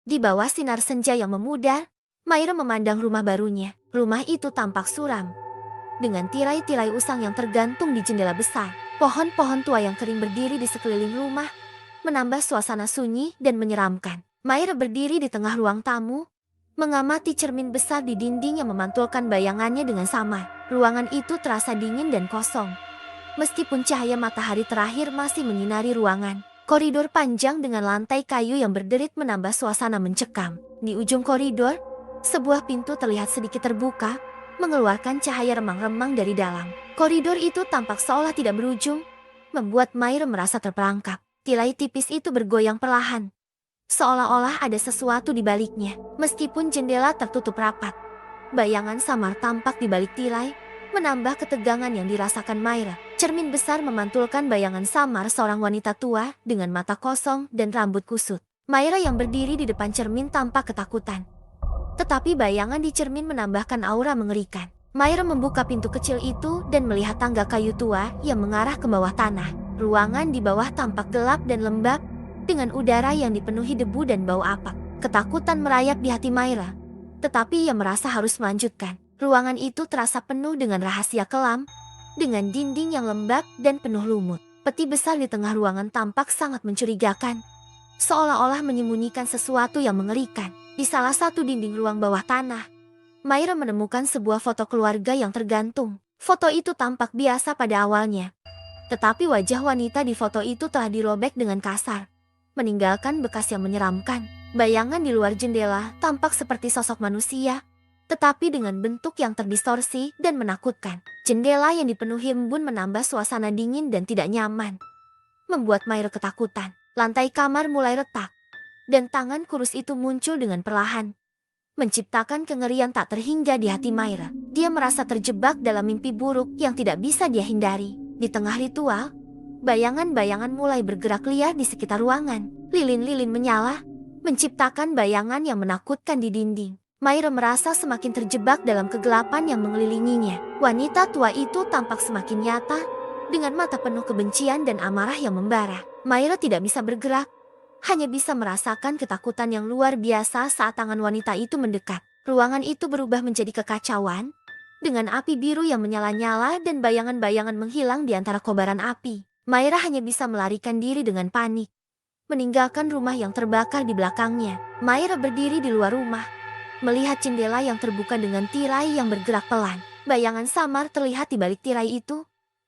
Di bawah sinar senja yang memudar, Maira memandang rumah barunya. Rumah itu tampak suram, dengan tirai-tirai usang yang tergantung di jendela besar. Pohon-pohon tua yang kering berdiri di sekeliling rumah, menambah suasana sunyi dan menyeramkan. Maira berdiri di tengah ruang tamu, mengamati cermin besar di dinding yang memantulkan bayangannya dengan samar. Ruangan itu terasa dingin dan kosong, meskipun cahaya matahari terakhir masih menyinari ruangan. Koridor panjang dengan lantai kayu yang berderit menambah suasana mencekam. Di ujung koridor, sebuah pintu terlihat sedikit terbuka, mengeluarkan cahaya remang-remang dari dalam. Koridor itu tampak seolah tidak berujung, membuat Maira merasa terperangkap. Tirai tipis itu bergoyang perlahan, seolah-olah ada sesuatu di baliknya. Meskipun jendela tertutup rapat, bayangan samar tampak di balik tirai, menambah ketegangan yang dirasakan Maira. Cermin besar memantulkan bayangan samar seorang wanita tua dengan mata kosong dan rambut kusut. Maira yang berdiri di depan cermin tampak ketakutan, tetapi bayangan di cermin menambahkan aura mengerikan. Maira membuka pintu kecil itu dan melihat tangga kayu tua yang mengarah ke bawah tanah. Ruangan di bawah tampak gelap dan lembab, dengan udara yang dipenuhi debu dan bau asap. Ketakutan merayap di hati Maira, tetapi ia merasa harus melanjutkan. Ruangan itu terasa penuh dengan rahasia kelam, dengan dinding yang lembab dan penuh lumut. Peti besar di tengah ruangan tampak sangat mencurigakan, seolah-olah menyembunyikan sesuatu yang mengerikan. Di salah satu dinding ruang bawah tanah, Maira menemukan sebuah foto keluarga yang tergantung. Foto itu tampak biasa pada awalnya, tetapi wajah wanita di foto itu telah dirobek dengan kasar, meninggalkan bekas yang menyeramkan. Bayangan di luar jendela tampak seperti sosok manusia, tetapi dengan bentuk yang terdistorsi dan menakutkan. Jendela yang dipenuhi embun menambah suasana dingin dan tidak nyaman, membuat Maira ketakutan. Lantai kamar mulai retak, dan tangan kurus itu muncul dengan perlahan, menciptakan kengerian tak terhingga di hati Maira. Dia merasa terjebak dalam mimpi buruk yang tidak bisa dia hindari. Di tengah ritual, bayangan-bayangan mulai bergerak liar di sekitar ruangan. Lilin-lilin menyala, menciptakan bayangan yang menakutkan di dinding. Maira merasa semakin terjebak dalam kegelapan yang mengelilinginya. Wanita tua itu tampak semakin nyata, dengan mata penuh kebencian dan amarah yang membara. Maira tidak bisa bergerak, hanya bisa merasakan ketakutan yang luar biasa saat tangan wanita itu mendekat. Ruangan itu berubah menjadi kekacauan, dengan api biru yang menyala-nyala dan bayangan-bayangan menghilang di antara kobaran api. Maira hanya bisa melarikan diri dengan panik, meninggalkan rumah yang terbakar di belakangnya. Maira berdiri di luar rumah, melihat jendela yang terbuka dengan tirai yang bergerak pelan. Bayangan samar terlihat di balik tirai itu,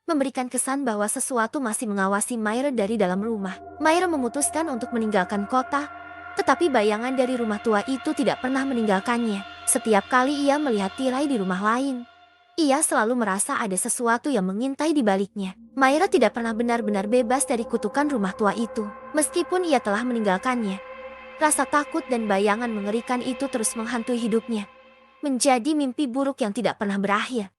memberikan kesan bahwa sesuatu masih mengawasi Maira dari dalam rumah. Maira memutuskan untuk meninggalkan kota, tetapi bayangan dari rumah tua itu tidak pernah meninggalkannya. Setiap kali ia melihat tirai di rumah lain, ia selalu merasa ada sesuatu yang mengintai di baliknya. Maira tidak pernah benar-benar bebas dari kutukan rumah tua itu. Meskipun ia telah meninggalkannya, rasa takut dan bayangan mengerikan itu terus menghantui hidupnya, menjadi mimpi buruk yang tidak pernah berakhir.